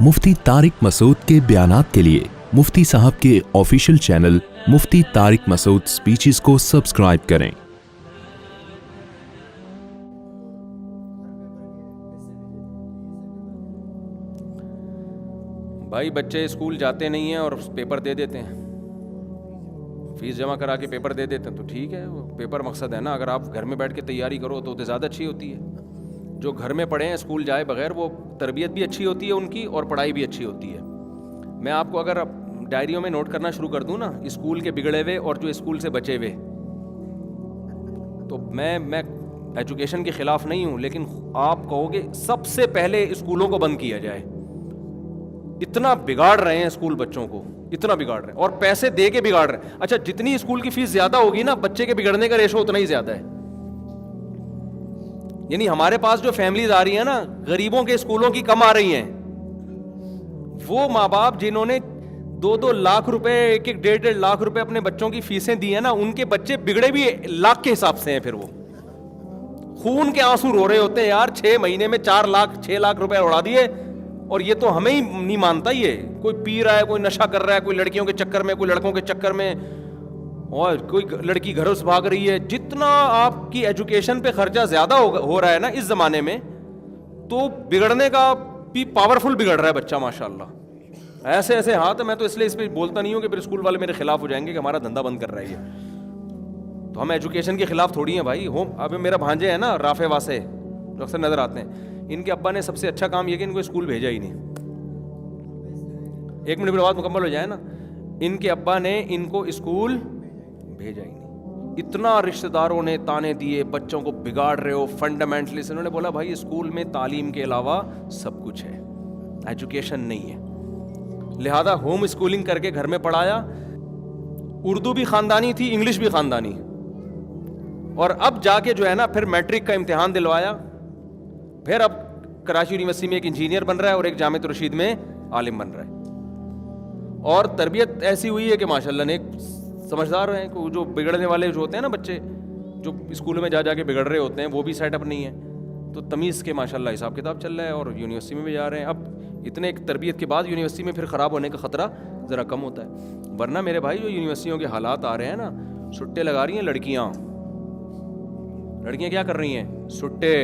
मुफ्ती तारिक मसूद के बयानात के लिए मुफ्ती साहब के ऑफिशियल चैनल मुफ्ती तारिक मसूद स्पीचेस को सब्सक्राइब करें। भाई बच्चे स्कूल जाते नहीं हैं और पेपर दे देते हैं, फीस जमा करा के पेपर दे देते हैं, तो ठीक है, वो पेपर मकसद है ना। अगर आप घर में बैठ के तैयारी करो तो ज़्यादा अच्छी होती है। जो घर में पढ़े हैं स्कूल जाए बगैर, वो तरबियत भी अच्छी होती है उनकी और पढ़ाई भी अच्छी होती है। मैं आपको अगर डायरियों में नोट करना शुरू कर दूं ना, स्कूल के बिगड़े हुए और जो स्कूल से बचे हुए, तो मैं एजुकेशन के ख़िलाफ़ नहीं हूँ, लेकिन आप कहोगे सबसे पहले स्कूलों को बंद किया जाए। इतना बिगाड़ रहे हैं स्कूल बच्चों को, इतना बिगाड़ रहे हैं और पैसे दे के बिगाड़ रहे हैं। अच्छा, जितनी स्कूल की फीस ज़्यादा होगी ना, बच्चे के बिगड़ने का रेशो उतना ही ज़्यादा है। यानी हमारे पास जो फैमिलीज आ रही है ना, गरीबों के स्कूलों की कम आ रही हैं। वो माँ बाप जिन्होंने 2-2 लाख रुपए, 1-1 लाख रुपए अपने बच्चों की फीसें दी है ना, उनके बच्चे बिगड़े भी लाख के हिसाब से हैं। फिर वो खून के आंसू रो रहे होते हैं, यार 6 महीने में 4 लाख 6 लाख रुपए उड़ा दिए, और ये तो हमें ही नहीं मानता। ये कोई पी रहा है, कोई नशा कर रहा है, कोई लड़कियों के चक्कर में, कोई लड़कों के चक्कर में, और कोई लड़की घरों से भाग रही है। जितना आपकी एजुकेशन पे खर्चा ज्यादा हो रहा है ना इस जमाने में, तो बिगड़ने का भी पावरफुल बिगड़ रहा है बच्चा माशाल्लाह। ऐसे ऐसे हाथ है। मैं तो इसलिए इस पर बोलता नहीं हूँ कि फिर स्कूल वाले मेरे खिलाफ हो जाएंगे कि हमारा धंधा बंद कर रहा है ये। तो हम एजुकेशन के खिलाफ थोड़ी हैं भाई। अब मेरा भांजे है ना, राफे वासे, जो अक्सर नजर आते हैं, इनके अब्बा ने सबसे अच्छा काम ये कि इनको स्कूल भेजा ही नहीं। 1 मिनट में बात मुकम्मल हो जाए ना, इनके अब्बा ने इनको स्कूल भेजा ही नहीं। इतना रिश्तेदारों ने ताने दिए, बच्चों को बिगाड़ रहे हो, फंडामेंटलिस्ट। इन्होंने बोला भाई स्कूल में तालीम के अलावा सब कुछ है, एजुकेशन नहीं है। लिहाजा होम स्कूलिंग करके घर में पढ़ाया। उर्दू भी खानदानी थी, इंग्लिश भी खानदानी, और अब जाके जो है ना फिर मैट्रिक का इम्तिहान दिलवाया। फिर अब कराची यूनिवर्सिटी में एक इंजीनियर बन रहा है और एक जामिया रशीद में आलिम बन रहा है। और तरबियत ऐसी हुई है कि माशाल्लाह ने समझदार हैं कि जो बिगड़ने वाले जो होते हैं ना बच्चे, जो स्कूलों में जा जाके बिगड़ रहे होते हैं, वो भी सेटअप नहीं है। तो तमीज़ के माशाल्लाह हिसाब किताब चल रहा है और यूनिवर्सिटी में भी जा रहे हैं। अब इतने एक तरबियत के बाद यूनिवर्सिटी में फिर ख़राब होने का ख़तरा ज़रा कम होता है। वरना मेरे भाई जो यूनिवर्सिटियों के हालात आ रहे हैं ना, सुट्टे लगा रही हैं लड़कियाँ क्या कर रही हैं? सुट्टे।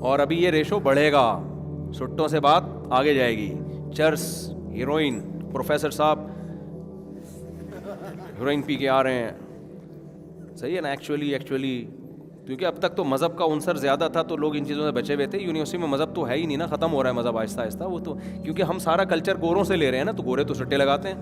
और अभी ये रेशो बढ़ेगा, सुट्टों से बात आगे जाएगी। चर्स, हीरोइन, प्रोफेसर साहब हीरोइन पी के आ रहे हैं, सही है ना। एक्चुअली क्योंकि अब तक तो मज़हब का उनसर ज़्यादा था, तो लोग इन चीज़ों से बचे हुए थे। यूनिवर्सिटी में मज़हब तो है ही नहीं ना, ख़त्म हो रहा है मज़हब आहिस्ता आहिस्ता। वो तो क्योंकि हम सारा कल्चर गोरों से ले रहे हैं ना, तो गोरे तो सुट्टे लगाते हैं।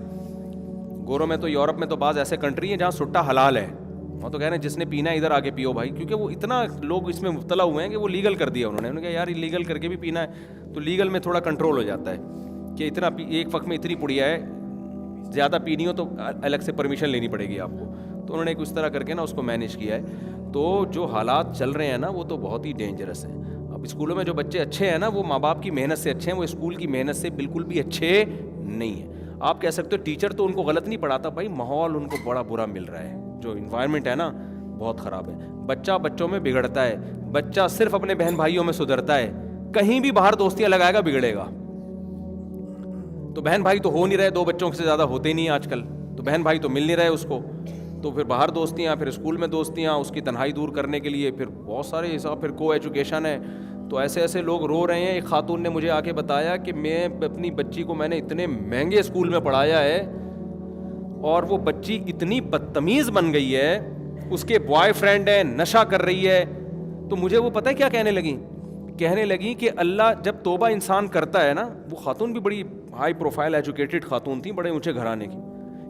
गोरों में तो, यूरोप में तो बाज़ ऐसे कंट्री हैं जहाँ सुट्टा हलाल है। वो तो कह रहे हैं जिसने पीना है इधर आके पियो भाई, क्योंकि वो इतना लोग इसमें मुब्तला हुए हैं कि वो लीगल कर दिया उन्होंने कहा यार इलीगल करके भी पीना है, तो लीगल में थोड़ा कंट्रोल हो जाता है कि इतना एक वक्त में इतनी पुड़िया है, ज़्यादा पीनी हो तो अलग से परमिशन लेनी पड़ेगी आपको। तो उन्होंने कुछ तरह करके ना उसको मैनेज किया है। तो जो हालात चल रहे हैं ना, वो तो बहुत ही डेंजरस हैं। अब स्कूलों में जो बच्चे अच्छे हैं ना, वो माँ बाप की मेहनत से अच्छे हैं, वो स्कूल की मेहनत से बिल्कुल भी अच्छे नहीं हैं। आप कह सकते हो टीचर तो उनको गलत नहीं पढ़ाता भाई, माहौल उनको बड़ा बुरा मिल रहा है। जो इन्वायरमेंट है ना बहुत ख़राब है। बच्चा बच्चों में बिगड़ता है, बच्चा सिर्फ अपने बहन भाइयों में सुधरता है, कहीं भी बाहर दोस्तियां लगाएगा बिगड़ेगा। तो बहन भाई तो हो नहीं रहे, 2 बच्चों से ज़्यादा होते नहीं आजकल, तो बहन भाई तो मिल नहीं रहे उसको, तो फिर बाहर दोस्तियाँ, फिर स्कूल में दोस्तियाँ, उसकी तन्हाई दूर करने के लिए फिर बहुत सारे हिसाब, फिर को एजुकेशन है। तो ऐसे ऐसे लोग रो रहे हैं। एक खातून ने मुझे आके बताया कि मैं अपनी बच्ची को मैंने इतने महंगे स्कूल में पढ़ाया है और वो बच्ची इतनी बदतमीज़ बन गई है, उसके बॉयफ्रेंड है, नशा कर रही है। तो मुझे वो पता है क्या कहने लगी कि अल्लाह जब तौबा इंसान करता है ना, वो खातून भी बड़ी हाई प्रोफाइल एजुकेटेड खातून थी, बड़े ऊंचे घराने की,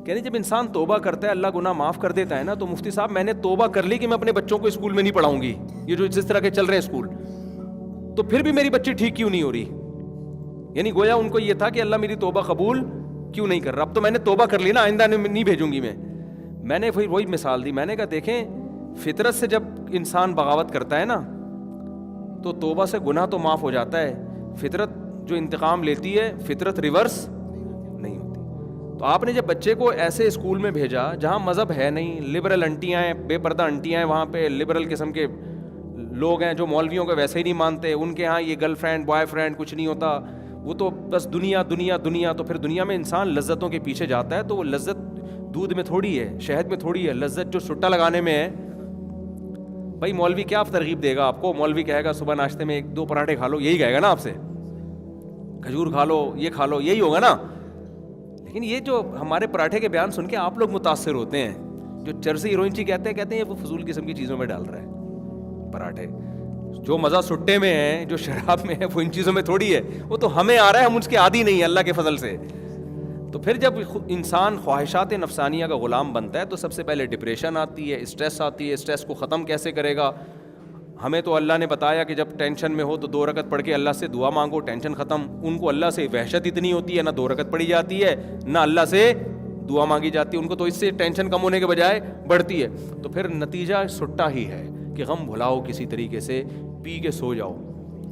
कह रही जब इंसान तौबा करता है अल्लाह गुनाह माफ़ कर देता है ना। तो मुफ्ती साहब मैंने तौबा कर ली कि मैं अपने बच्चों को स्कूल में नहीं पढ़ाऊंगी, ये जो जिस तरह के चल रहे हैं स्कूल, तो फिर भी मेरी बच्ची ठीक क्यों नहीं हो रही। यानी गोया उनको ये था कि अल्लाह मेरी तौबा कबूल क्यों नहीं कर रहा। अब तो मैंने तौबा कर ली ना, आइंदा नहीं भेजूंगी मैंने फिर वही मिसाल दी। मैंने कहा देखें, फितरत से जब इंसान बगावत करता है ना, तो तौबा से गुनाह तो माफ़ हो जाता है। फितरत जो इंतकाम लेती है, फितरत रिवर्स नहीं होती। तो आपने जब बच्चे को ऐसे स्कूल में भेजा जहाँ मज़हब है नहीं, लिबरल आंटियाँ हैं, बेपर्दा आंटियाँ हैं वहाँ पे, लिबरल किस्म के لوگ ہیں جو مولویوں کو ویسے ہی نہیں مانتے, ان کے ہاں یہ گرل فرینڈ بوائے فرینڈ کچھ نہیں ہوتا, وہ تو بس دنیا دنیا دنیا. تو پھر دنیا میں انسان لذتوں کے پیچھے جاتا ہے, تو وہ لذت دودھ میں تھوڑی ہے, شہد میں تھوڑی ہے, لذت جو سٹا لگانے میں ہے. بھائی مولوی کیا ترغیب دے گا آپ کو؟ مولوی کہے گا صبح ناشتے میں 1-2 پراٹھے کھا لو, یہی کہے گا نا آپ سے, کھجور کھا لو, یہ کھا لو, یہی ہوگا نا. لیکن یہ جو ہمارے پراٹھے کے بیان سن کے آپ لوگ متاثر ہوتے ہیں, جو چرسی ہیروئن چی کہتے ہیں یہ وہ فضول قسم کی چیزوں میں ڈال رہا ہے پراٹھے. جو مزہ سٹے میں ہے, جو شراب میں ہے, وہ ان چیزوں میں تھوڑی ہے, وہ تو ہمیں آ رہا ہے, ہم اس کے عادی نہیں ہیں اللہ کے فضل سے. تو پھر جب انسان خواہشات نفسانیہ کا غلام بنتا ہے تو سب سے پہلے ڈپریشن آتی ہے, اسٹریس آتی ہے. اسٹریس کو ختم کیسے کرے گا؟ ہمیں تو اللہ نے بتایا کہ جب ٹینشن میں ہو تو 2 رکعت پڑھ کے اللہ سے دعا مانگو, ٹینشن ختم. ان کو اللہ سے وحشت اتنی ہوتی ہے, نہ 2 رکعت پڑھی جاتی ہے, نہ اللہ سے دعا مانگی جاتی ہے. ان کو تو اس سے ٹینشن کم ہونے کے بجائے بڑھتی ہے. تو پھر نتیجہ سٹا ہی ہے کہ غم بھلاؤ کسی طریقے سے, پی کے سو جاؤ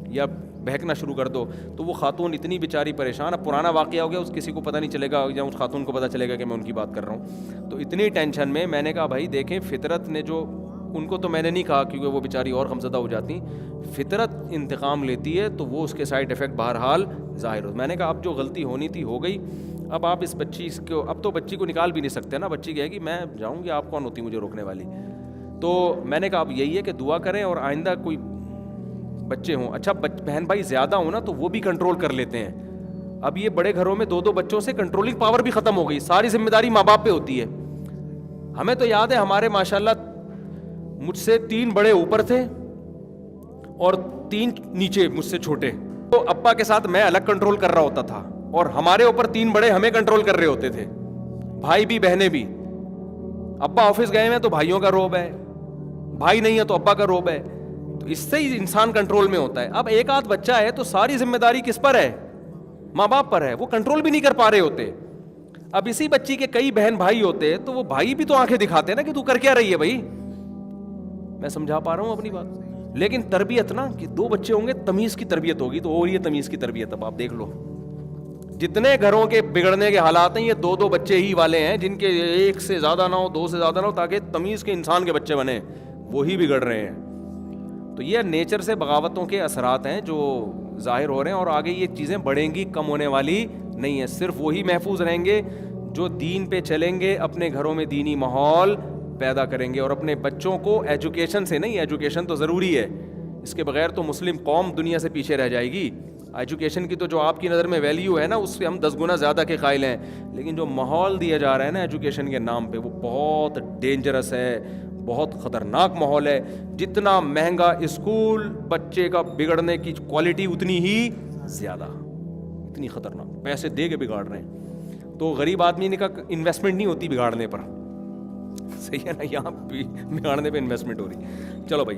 یا بہکنا شروع کر دو. تو وہ خاتون اتنی بیچاری پریشان, اب پرانا واقعہ ہو گیا, اس کسی کو پتہ نہیں چلے گا یا اس خاتون کو پتہ چلے گا کہ میں ان کی بات کر رہا ہوں. تو اتنی ٹینشن میں میں نے کہا بھائی دیکھیں, فطرت نے جو, ان کو تو میں نے نہیں کہا کیونکہ وہ بیچاری اور غمزدہ ہو جاتی, فطرت انتقام لیتی ہے تو وہ اس کے سائڈ افیکٹ بہرحال ظاہر ہو. میں نے کہا اب جو غلطی ہونی تھی ہو گئی, اب آپ اس بچی کو, اب تو بچی کو نکال بھی نہیں سکتے نا, بچی کہے گی میں جاؤں گی, آپ کون ہوتی مجھے روکنے والی. تو میں نے کہا اب یہی ہے کہ دعا کریں اور آئندہ کوئی بچے ہوں, اچھا بہن بھائی زیادہ ہوں نا تو وہ بھی کنٹرول کر لیتے ہیں. اب یہ بڑے گھروں میں 2 بچوں سے کنٹرولنگ پاور بھی ختم ہو گئی, ساری ذمہ داری ماں باپ پہ ہوتی ہے. ہمیں تو یاد ہے ہمارے ماشاءاللہ مجھ سے 3 بڑے اوپر تھے اور 3 نیچے مجھ سے چھوٹے, تو ابا کے ساتھ میں الگ کنٹرول کر رہا ہوتا تھا اور ہمارے اوپر 3 بڑے ہمیں کنٹرول کر رہے ہوتے تھے, بھائی بھی بہنیں بھی. ابا آفس گئے ہیں تو بھائیوں کا روب ہے, بھائی نہیں ہے تو ابا کا روب ہے. تو اس سے ہی انسان کنٹرول میں ہوتا ہے. اب ایک آدھ بچہ ہے تو ساری ذمہ داری کس پر ہے؟ ماں باپ پر ہے, وہ کنٹرول بھی نہیں کر پا رہے ہوتے. اب اسی بچی کے کئی بہن بھائی ہوتے تو وہ بھائی بھی تو آنکھیں دکھاتے ہیں نا کہ تو کر کیا رہی ہے بھائی. میں سمجھا پا رہا ہوں اپنی بات. لیکن تربیت نا, کہ 2 بچے ہوں گے, تمیز کی تربیت ہوگی, تو اور یہ تمیز کی تربیت. اب آپ دیکھ لو جتنے گھروں کے بگڑنے کے حالات ہیں, یہ 2 بچے ہی والے ہیں, جن کے 1 سے زیادہ نہ ہو, 2 سے زیادہ نہ ہو, تاکہ تمیز کے انسان کے بچے بنے, وہی بگڑ رہے ہیں. تو یہ نیچر سے بغاوتوں کے اثرات ہیں جو ظاہر ہو رہے ہیں, اور آگے یہ چیزیں بڑھیں گی, کم ہونے والی نہیں ہے. صرف وہی محفوظ رہیں گے جو دین پہ چلیں گے, اپنے گھروں میں دینی ماحول پیدا کریں گے, اور اپنے بچوں کو ایجوکیشن سے نہیں, ایجوکیشن تو ضروری ہے, اس کے بغیر تو مسلم قوم دنیا سے پیچھے رہ جائے گی. ایجوکیشن کی تو جو آپ کی نظر میں ویلیو ہے نا, اس سے ہم 10 گنا زیادہ کے قائل ہیں. لیکن جو ماحول دیا جا رہا ہے نا ایجوکیشن کے نام پہ, وہ بہت ڈینجرس ہے, بہت خطرناک ماحول ہے. جتنا مہنگا اسکول, بچے کا بگڑنے کی کوالٹی اتنی ہی زیادہ, اتنی خطرناک, پیسے دے کے بگاڑ رہے ہیں. تو غریب آدمی نے کہا انویسٹمنٹ نہیں ہوتی بگاڑنے پر, صحیح ہے نا, یہاں بگاڑنے پہ انویسٹمنٹ ہو رہی. چلو بھائی.